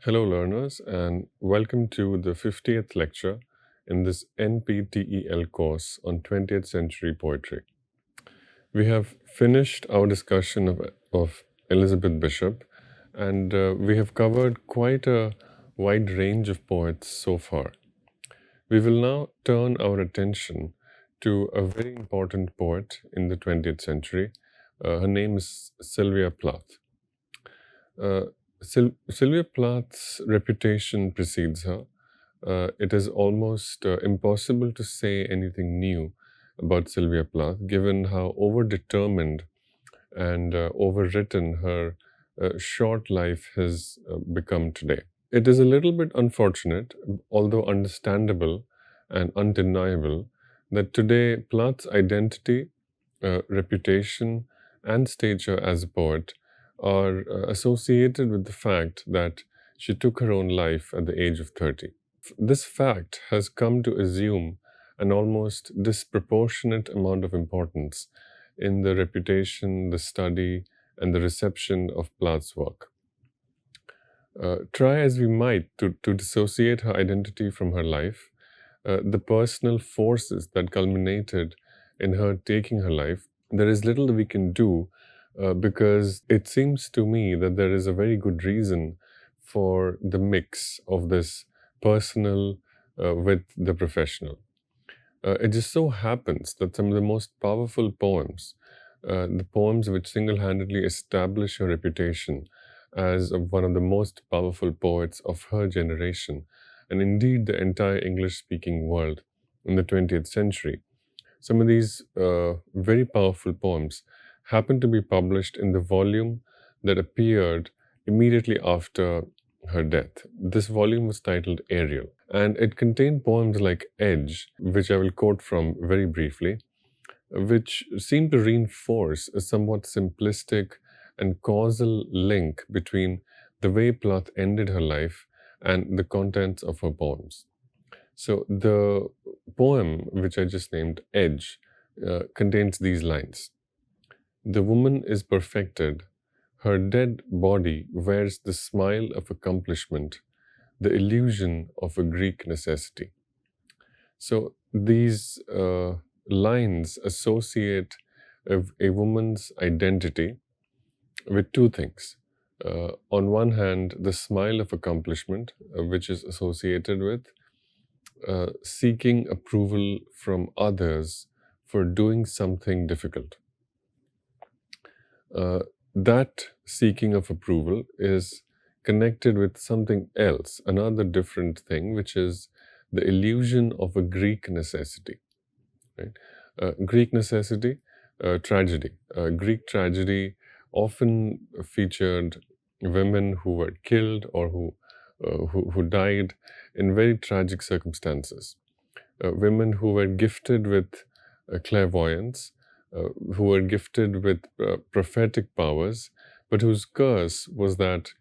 Hello, learners, and welcome to the 50th lecture in this NPTEL course on 20th century poetry. We have finished our discussion of Elizabeth Bishop, and we have covered quite a wide range of poets so far. We will now turn our attention to a very important poet in the 20th century. Her name is Sylvia Plath. Sylvia Plath's reputation precedes her. It is almost impossible to say anything new about Sylvia Plath, given how overdetermined and overwritten her short life has become today. It is a little bit unfortunate, although understandable and undeniable, that today Plath's identity, reputation, and stature as a poet are associated with the fact that she took her own life at the age of 30. This fact has come to assume an almost disproportionate amount of importance in the reputation, the study, and the reception of Plath's work. Try as we might to dissociate her identity from her life, the personal forces that culminated in her taking her life, there is little we can do because it seems to me that there is a very good reason for the mix of this personal with the professional. It just so happens that some of the most powerful poems, the poems which single-handedly establish her reputation as one of the most powerful poets of her generation, and indeed the entire English-speaking world in the 20th century, some of these very powerful poems happened to be published in the volume that appeared immediately after her death. This volume was titled Ariel, and it contained poems like Edge, which I will quote from very briefly, which seem to reinforce a somewhat simplistic and causal link between the way Plath ended her life and the contents of her poems. So the poem, which I just named Edge, contains these lines. The woman is perfected. Her dead body wears the smile of accomplishment, the illusion of a Greek necessity. So these lines associate a woman's identity with two things. On one hand, the smile of accomplishment, which is associated with seeking approval from others for doing something difficult. That seeking of approval is connected with something else, another different thing, which is the illusion of a Greek necessity. Right? Greek necessity, tragedy. Greek tragedy often featured women who were killed or who died in very tragic circumstances. Women who were gifted with clairvoyance, who were gifted with prophetic powers, but whose curse was that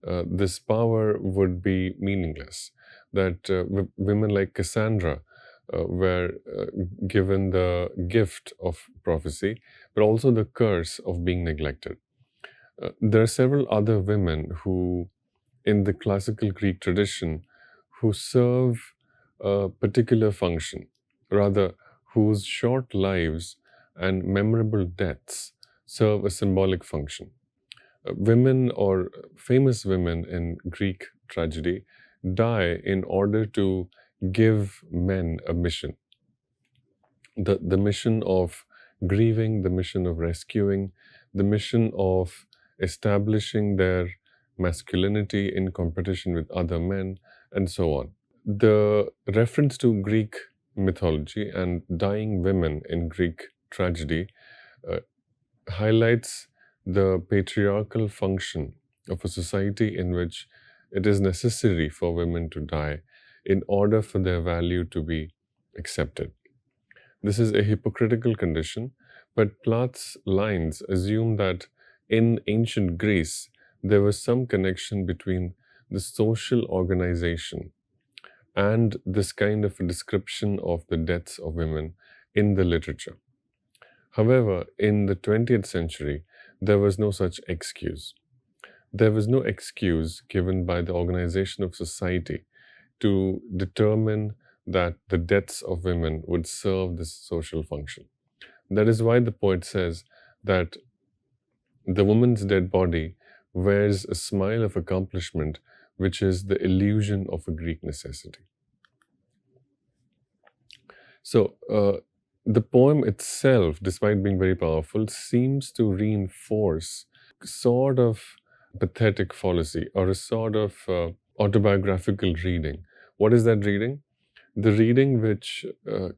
this power would be meaningless. That women like Cassandra were given the gift of prophecy, but also the curse of being neglected. There are several other women who, in the classical Greek tradition, who serve a particular function, rather, whose short lives and memorable deaths serve a symbolic function. Women or famous women in Greek tragedy die in order to give men a mission. The mission of grieving, the mission of rescuing, the mission of establishing their masculinity in competition with other men, and so on. The reference to Greek mythology and dying women in Greek tragedy highlights the patriarchal function of a society in which it is necessary for women to die in order for their value to be accepted. This is a hypocritical condition, but Plath's lines assume that in ancient Greece, there was some connection between the social organization and this kind of a description of the deaths of women in the literature. However, in the 20th century, there was no such excuse. there was no excuse given by the organization of society to determine that the deaths of women would serve this social function. That is why the poet says that the woman's dead body wears a smile of accomplishment, which is the illusion of a Greek necessity. So, the poem itself, despite being very powerful, seems to reinforce sort of pathetic fallacy or a sort of autobiographical reading. What is that reading? The reading which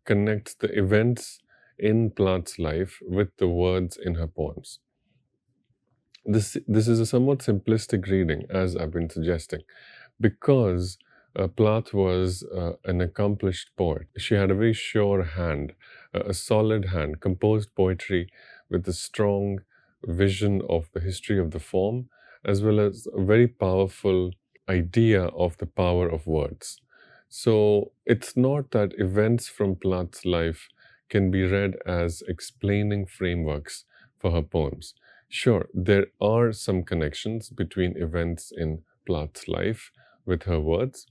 connects the events in Plath's life with the words in her poems. This is a somewhat simplistic reading, as I've been suggesting, because Plath was an accomplished poet. She had a very sure hand, a solid hand, composed poetry with a strong vision of the history of the form, as well as a very powerful idea of the power of words. So it's not that events from Plath's life can be read as explaining frameworks for her poems. Sure, there are some connections between events in Plath's life with her words,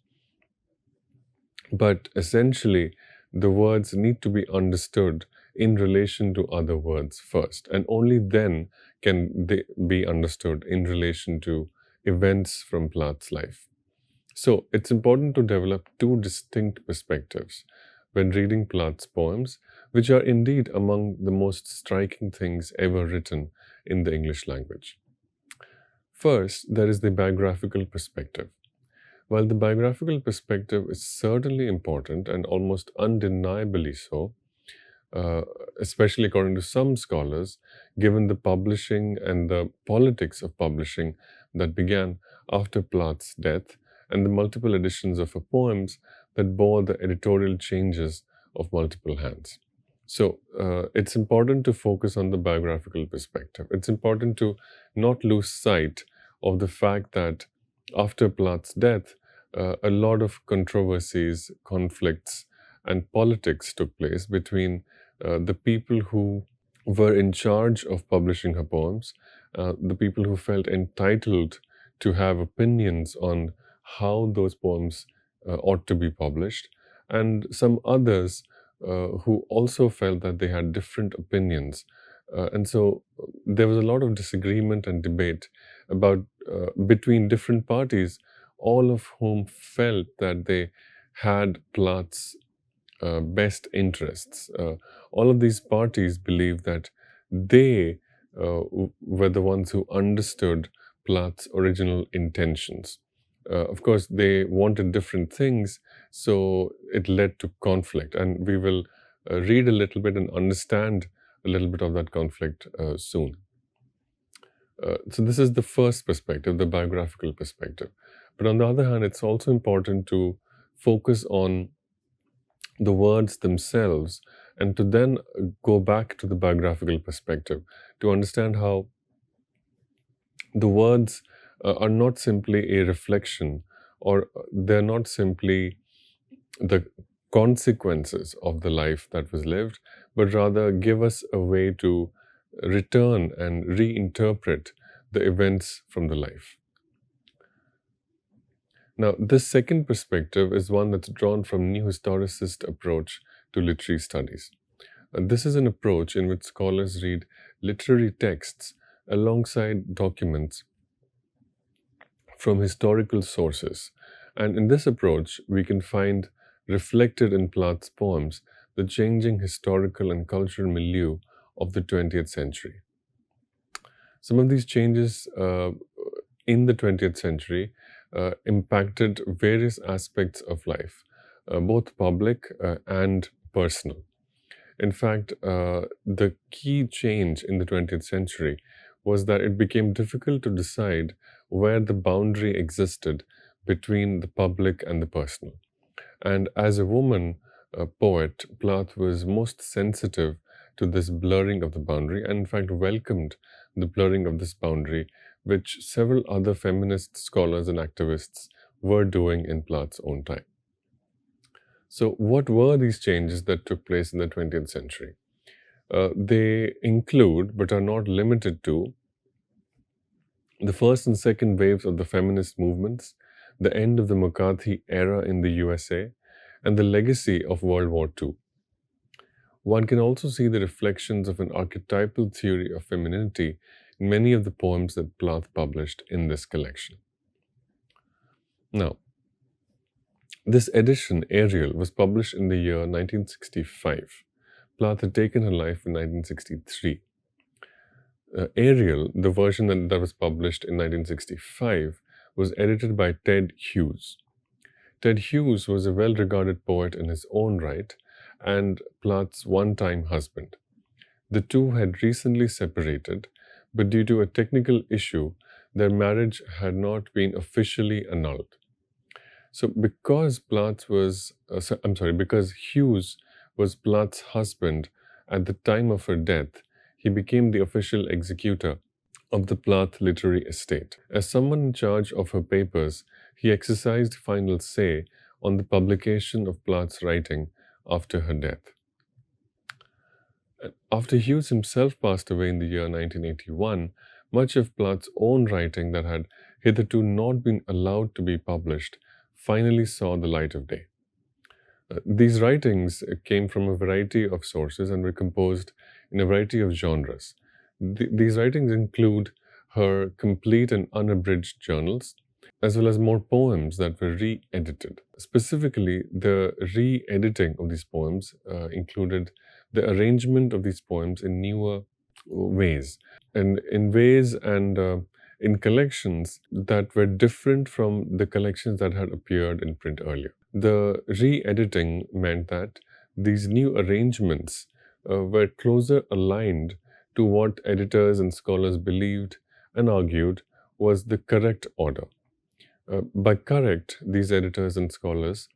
but essentially, the words need to be understood in relation to other words first, and only then can they be understood in relation to events from Plath's life. So, it's important to develop two distinct perspectives when reading Plath's poems, which are indeed among the most striking things ever written in the English language. First, there is the biographical perspective. While the biographical perspective is certainly important and almost undeniably so, especially according to some scholars, given the publishing and the politics of publishing that began after Plath's death and the multiple editions of her poems that bore the editorial changes of multiple hands. So, it's important to focus on the biographical perspective. It's important to not lose sight of the fact that after Plath's death, a lot of controversies, conflicts, and politics took place between the people who were in charge of publishing her poems, the people who felt entitled to have opinions on how those poems ought to be published, and some others who also felt that they had different opinions. And so there was a lot of disagreement and debate about between different parties, all of whom felt that they had Plath's best interests. All of these parties believed that they were the ones who understood Plath's original intentions. Of course, they wanted different things, so it led to conflict. And we will read a little bit and understand a little bit of that conflict soon. So this is the first perspective, the biographical perspective. But on the other hand, it's also important to focus on the words themselves and to then go back to the biographical perspective to understand how the words are not simply a reflection, or they're not simply the consequences of the life that was lived, but rather give us a way to return and reinterpret the events from the life. Now, this second perspective is one that's drawn from new historicist approach to literary studies. This is an approach in which scholars read literary texts alongside documents from historical sources. And in this approach, we can find reflected in Plath's poems the changing historical and cultural milieu of the 20th century. Some of these changes in the 20th century impacted various aspects of life, both public and personal. In fact, the key change in the 20th century was that it became difficult to decide where the boundary existed between the public and the personal. And as a woman poet, Plath was most sensitive to this blurring of the boundary and in fact welcomed the blurring of this boundary, which several other feminist scholars and activists were doing in Plath's own time. So what were these changes that took place in the 20th century? They include, but are not limited to, the first and second waves of the feminist movements, the end of the McCarthy era in the USA, and the legacy of World War II. One can also see the reflections of an archetypal theory of femininity in many of the poems that Plath published in this collection. Now, this edition, Ariel, was published in the year 1965. Plath had taken her life in 1963. Ariel, the version that was published in 1965, was edited by Ted Hughes. Ted Hughes was a well-regarded poet in his own right and Plath's one-time husband. The two had recently separated, but due to a technical issue, their marriage had not been officially annulled. So, because because Hughes was Plath's husband at the time of her death, he became the official executor of the Plath literary estate. As someone in charge of her papers, he exercised final say on the publication of Plath's writing after her death. After Hughes himself passed away in the year 1981, much of Plath's own writing that had hitherto not been allowed to be published finally saw the light of day. These writings came from a variety of sources and were composed in a variety of genres. These writings include her complete and unabridged journals, as well as more poems that were re-edited. Specifically, the re-editing of these poems included the arrangement of these poems in newer ways, and in collections that were different from the collections that had appeared in print earlier. The re-editing meant that these new arrangements were closer aligned to what editors and scholars believed and argued was the correct order. By correct, these editors and scholars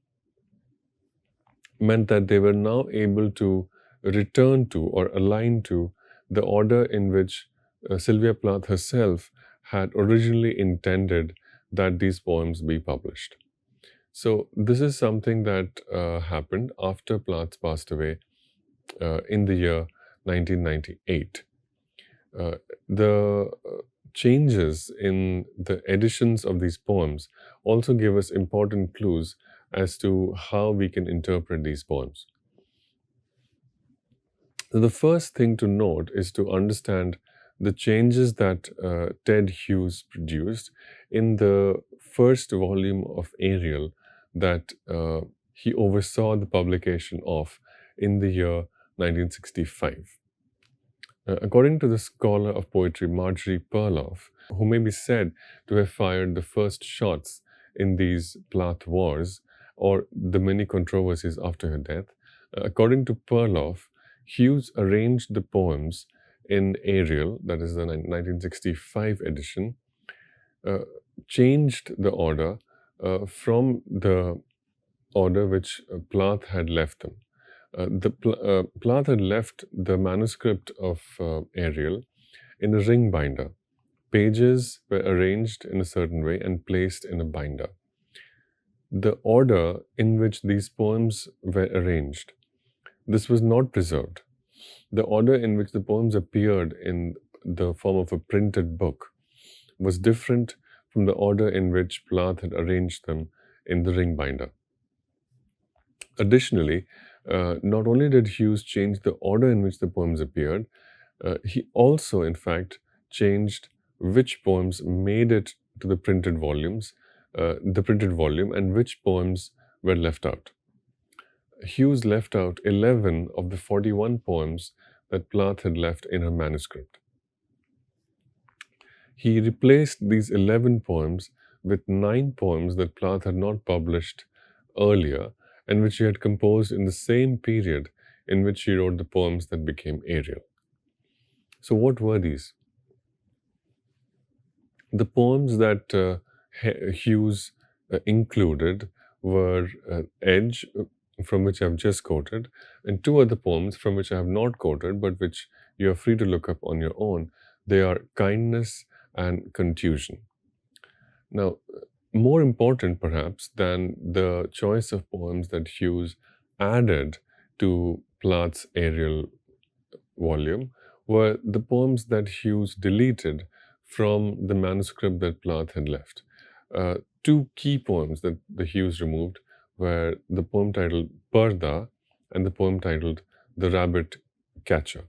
meant that they were now able to return to or align to the order in which Sylvia Plath herself had originally intended that these poems be published. So this is something that happened after Plath passed away in the year 1998. The changes in the editions of these poems also give us important clues as to how we can interpret these poems. The first thing to note is to understand the changes that Ted Hughes produced in the first volume of Ariel that he oversaw the publication of in the year 1965. According to the scholar of poetry Marjorie Perloff, who may be said to have fired the first shots in these Plath wars or the many controversies after her death, according to Perloff, Hughes arranged the poems in Ariel, that is the 1965 edition, changed the order from the order which Plath had left them. Plath had left the manuscript of Ariel in a ring binder. Pages were arranged in a certain way and placed in a binder. The order in which these poems were arranged, this was not preserved. The order in which the poems appeared in the form of a printed book was different from the order in which Plath had arranged them in the ring binder. Additionally, not only did Hughes change the order in which the poems appeared, he also, in fact, changed which poems made it to the printed volume, and which poems were left out. Hughes left out 11 of the 41 poems that Plath had left in her manuscript. He replaced these 11 poems with 9 poems that Plath had not published earlier and which she had composed in the same period in which she wrote the poems that became Ariel. So what were these? The poems that Hughes included were Edge, from which I have just quoted, and 2 other poems from which I have not quoted, but which you are free to look up on your own. They are Kindness and Contusion. Now, more important perhaps than the choice of poems that Hughes added to Plath's Ariel volume were the poems that Hughes deleted from the manuscript that Plath had left. Two key poems that the Hughes removed were the poem titled Parda and the poem titled The Rabbit Catcher.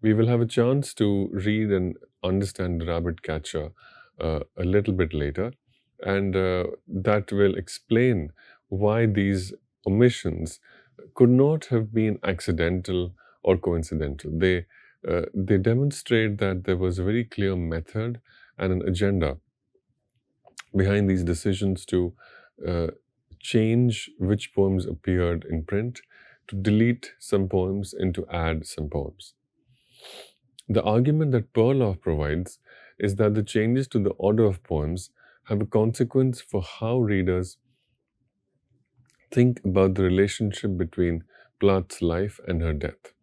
We will have a chance to read and understand the rabbit catcher a little bit later, and that will explain why these omissions could not have been accidental or coincidental. They demonstrate that there was a very clear method and an agenda behind these decisions to uh, change which poems appeared in print, to delete some poems, and to add some poems. The argument that Perloff provides is that the changes to the order of poems have a consequence for how readers think about the relationship between Plath's life and her death.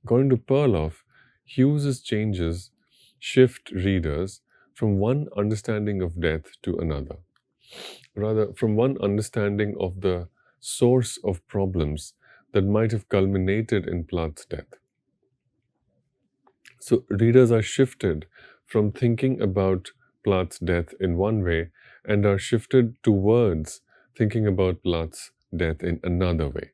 According to Perloff, Hughes's changes shift readers from one understanding of death to another, rather, from one understanding of the source of problems that might have culminated in Plath's death. So, readers are shifted from thinking about Plath's death in one way and are shifted towards thinking about Plath's death in another way.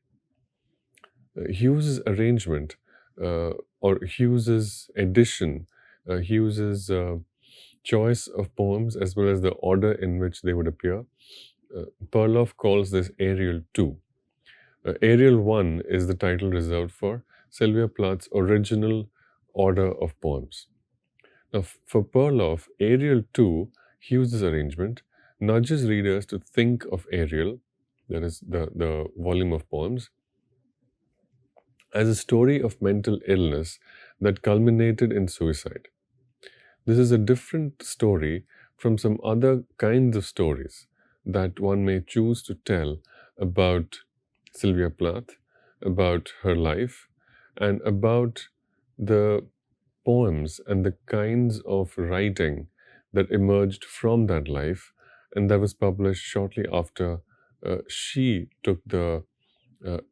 Hughes's arrangement or Hughes's edition, Hughes's choice of poems as well as the order in which they would appear, Perloff calls this Ariel 2. Ariel 1 is the title reserved for Sylvia Plath's original order of poems. Now, for Perloff, Ariel 2, Hughes's arrangement, nudges readers to think of Ariel, that is the volume of poems, as a story of mental illness that culminated in suicide. This is a different story from some other kinds of stories that one may choose to tell about Sylvia Plath, about her life, and about the poems and the kinds of writing that emerged from that life and that was published shortly after she took the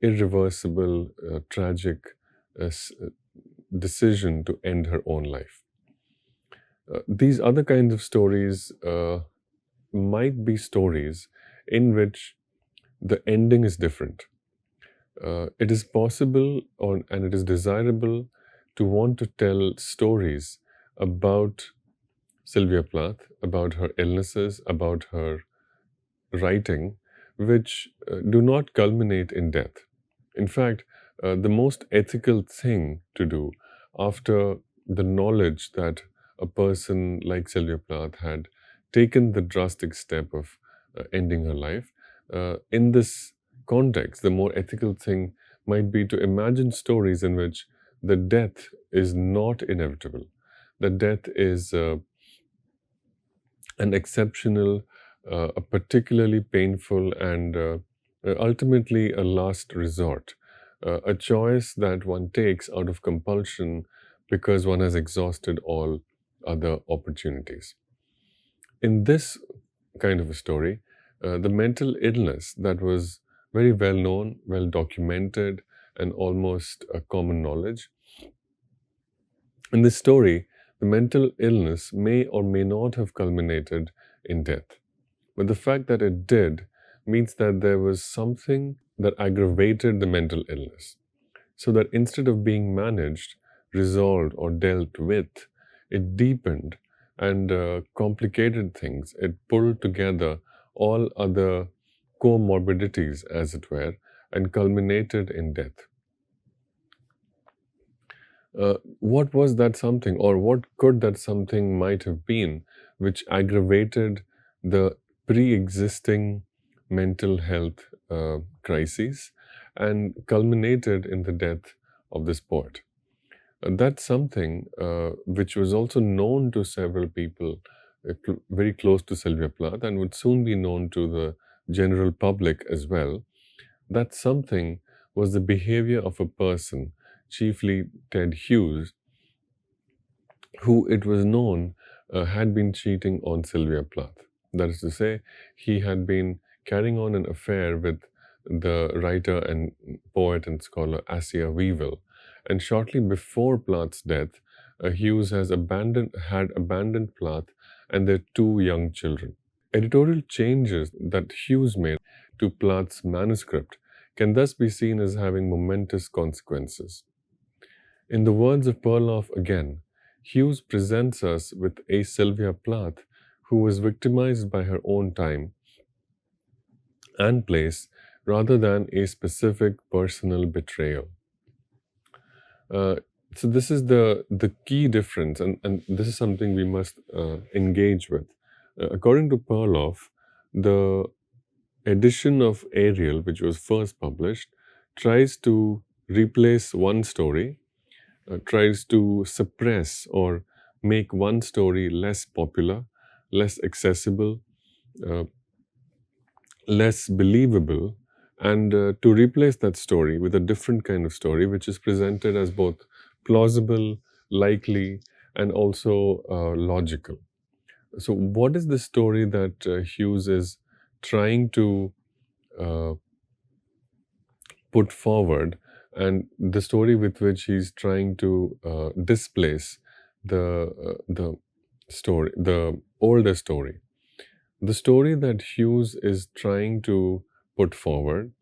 irreversible, tragic decision to end her own life. These other kinds of stories might be stories in which the ending is different. It is possible and it is desirable to want to tell stories about Sylvia Plath, about her illnesses, about her writing, which do not culminate in death. In fact, the most ethical thing to do after the knowledge that a person like Sylvia Plath had taken the drastic step of ending her life, in this context, the more ethical thing might be to imagine stories in which the death is not inevitable. The death is an exceptional, a particularly painful, and ultimately a last resort, a choice that one takes out of compulsion because one has exhausted all other opportunities. In this kind of a story, the mental illness that was very well known, well documented, and almost a common knowledge. In this story, the mental illness may or may not have culminated in death. But the fact that it did means that there was something that aggravated the mental illness. So that instead of being managed, resolved, or dealt with, it deepened and complicated things. It pulled together all other comorbidities, as it were, and culminated in death. What was that something, or what could that something might have been, which aggravated the pre-existing mental health crises and culminated in the death of this poet? That's something which was also known to several people very close to Sylvia Plath and would soon be known to the general public as well. That something was the behavior of a person, chiefly Ted Hughes, who it was known had been cheating on Sylvia Plath. That is to say, he had been carrying on an affair with the writer and poet and scholar Assia Weevil. And shortly before Plath's death, Hughes had abandoned Plath and their two young children. Editorial changes that Hughes made to Plath's manuscript can thus be seen as having momentous consequences. In the words of Perloff again, Hughes presents us with a Sylvia Plath who was victimized by her own time and place rather than a specific personal betrayal. Uh, so this is the key difference, and this is something we must engage with. According to Perloff, the edition of Ariel, which was first published, tries to replace one story, tries to suppress or make one story less popular, less accessible, uh, less believable, and to replace that story with a different kind of story, which is presented as both plausible, likely, and also logical. So, what is the story that Hughes is trying to uh, put forward, and the story with which he's trying to displace the story, the older story? The story that Hughes is trying to put forward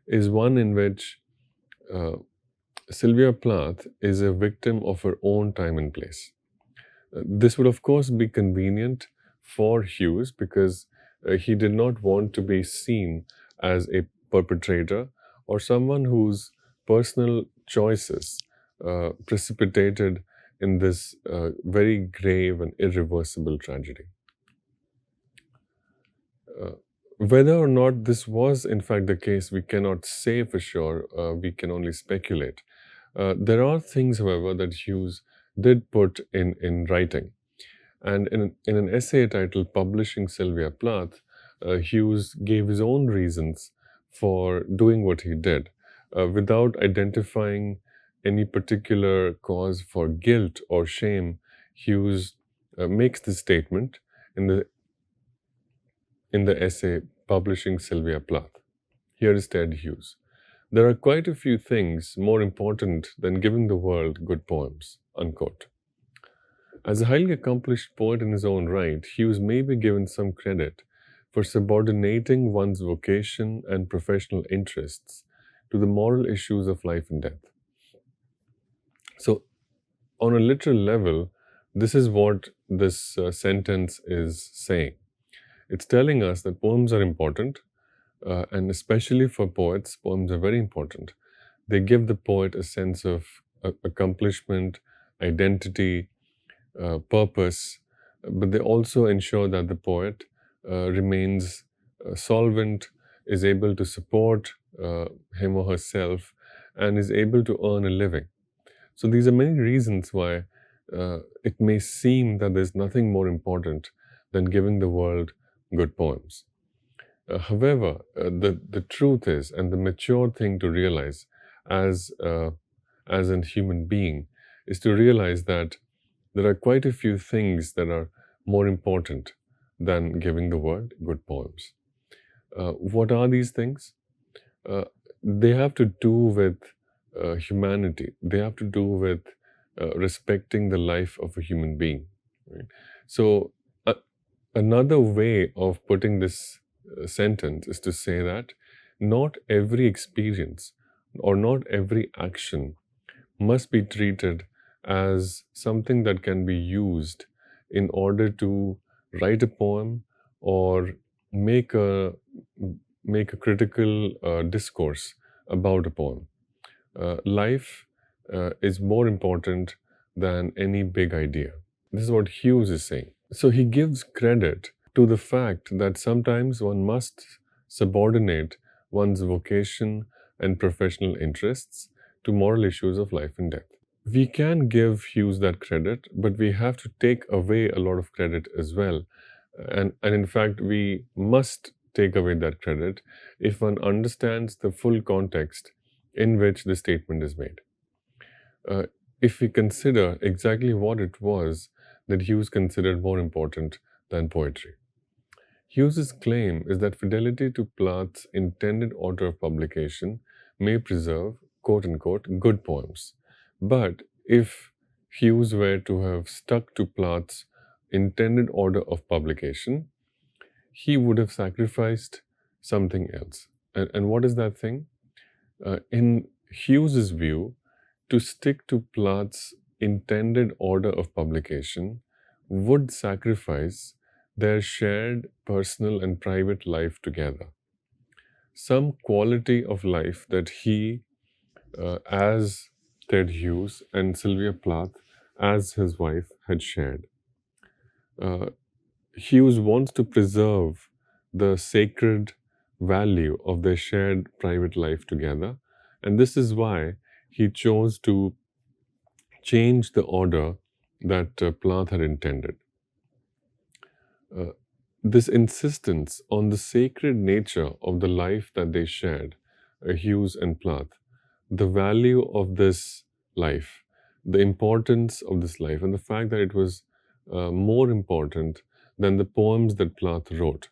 is one in which uh, Sylvia Plath is a victim of her own time and place. This would, of course, be convenient for Hughes because he did not want to be seen as a perpetrator or someone whose personal choices precipitated in this very grave and irreversible tragedy. Uh, Whether or not this was in fact the case, we cannot say for sure. We can only speculate. There are things, however, that Hughes did put in writing. And in an essay titled Publishing Sylvia Plath, Hughes gave his own reasons for doing what he did without identifying any particular cause for guilt or shame. Hughes makes this statement in the essay Publishing Sylvia Plath. Here is Ted Hughes. There are quite a few things more important than giving the world good poems, unquote. As a highly accomplished poet in his own right, Hughes may be given some credit for subordinating one's vocation and professional interests to the moral issues of life and death. So, on a literal level, this is what this sentence is saying. It's telling us that poems are important, and especially for poets, poems are very important. They give the poet a sense of accomplishment, identity, purpose, but they also ensure that the poet remains solvent, is able to support him or herself, and is able to earn a living. So these are many reasons why it may seem that there's nothing more important than giving the world good poems. However, the truth is, and the mature thing to realize as a human being, is to realize that there are quite a few things that are more important than giving the world good poems. What are these things? They have to do with humanity. They have to do with respecting the life of a human being. Right? So, another way of putting this sentence is to say that not every experience or not every action must be treated as something that can be used in order to write a poem or make a critical discourse about a poem. Life is more important than any big idea. This is what Hughes is saying. So he gives credit to the fact that sometimes one must subordinate one's vocation and professional interests to moral issues of life and death. We can give Hughes that credit, but we have to take away a lot of credit as well. And in fact, we must take away that credit if one understands the full context in which the statement is made. If we consider exactly what it was that Hughes considered more important than poetry. Hughes's claim is that fidelity to Plath's intended order of publication may preserve, quote unquote, good poems. But if Hughes were to have stuck to Plath's intended order of publication, he would have sacrificed something else. And what is that thing? In Hughes's view, to stick to Plath's intended order of publication would sacrifice their shared personal and private life together. Some quality of life that he, as Ted Hughes, and Sylvia Plath, as his wife, had shared. Uh, Hughes wants to preserve the sacred value of their shared private life together, and this is why he chose to change the order that Plath had intended. This insistence on the sacred nature of the life that they shared, Hughes and Plath, the value of this life, the importance of this life, and the fact that it was more important than the poems that Plath wrote.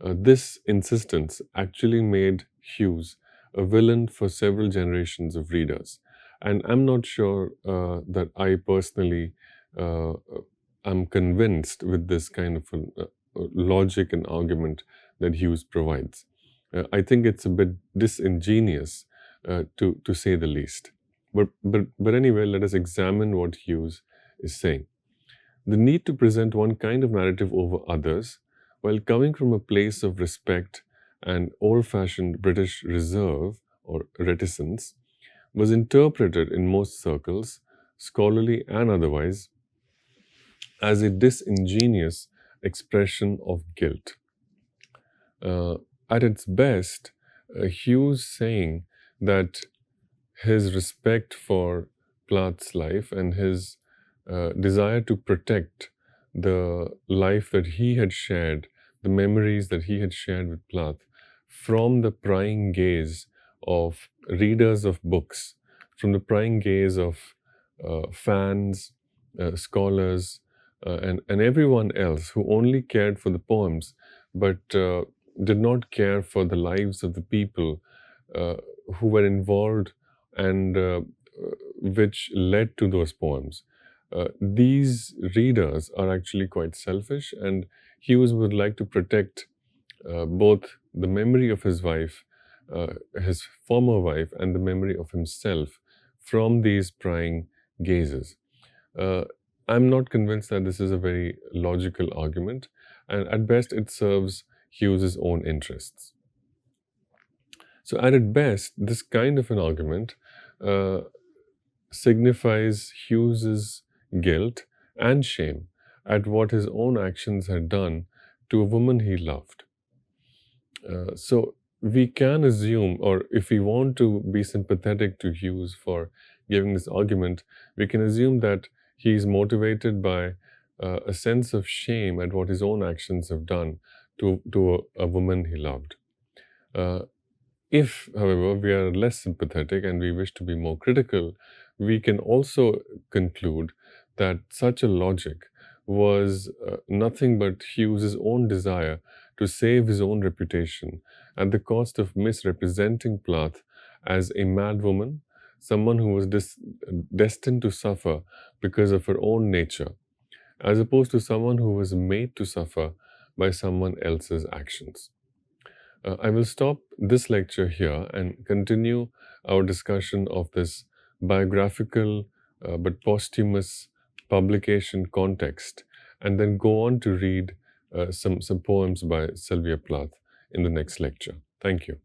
This insistence actually made Hughes a villain for several generations of readers. And I'm not sure that I personally am convinced with this kind of logic and argument that Hughes provides. I think it's a bit disingenuous, to say the least. But anyway, let us examine what Hughes is saying. The need to present one kind of narrative over others, while coming from a place of respect and old-fashioned British reserve or reticence, was interpreted in most circles, scholarly and otherwise, as a disingenuous expression of guilt. At its best, Hughes saying that his respect for Plath's life and his desire to protect the life that he had shared, the memories that he had shared with Plath, from the prying gaze of readers of books, from the prying gaze of fans, scholars, and everyone else who only cared for the poems but did not care for the lives of the people who were involved and which led to those poems. These readers are actually quite selfish, and Hughes would like to protect both the memory of his wife, his former wife, and the memory of himself from these prying gazes. I'm not convinced that this is a very logical argument, and at best it serves Hughes's own interests. So at its best, this kind of an argument signifies Hughes's guilt and shame at what his own actions had done to a woman he loved. So we can assume, or if we want to be sympathetic to Hughes for giving this argument, we can assume that he is motivated by a sense of shame at what his own actions have done to a woman he loved. If, however, we are less sympathetic and we wish to be more critical, we can also conclude that such a logic was nothing but Hughes's own desire to save his own reputation at the cost of misrepresenting Plath as a mad woman, someone who was destined to suffer because of her own nature, as opposed to someone who was made to suffer by someone else's actions. I will stop this lecture here and continue our discussion of this biographical but posthumous publication context, and then go on to read some poems by Sylvia Plath in the next lecture. Thank you.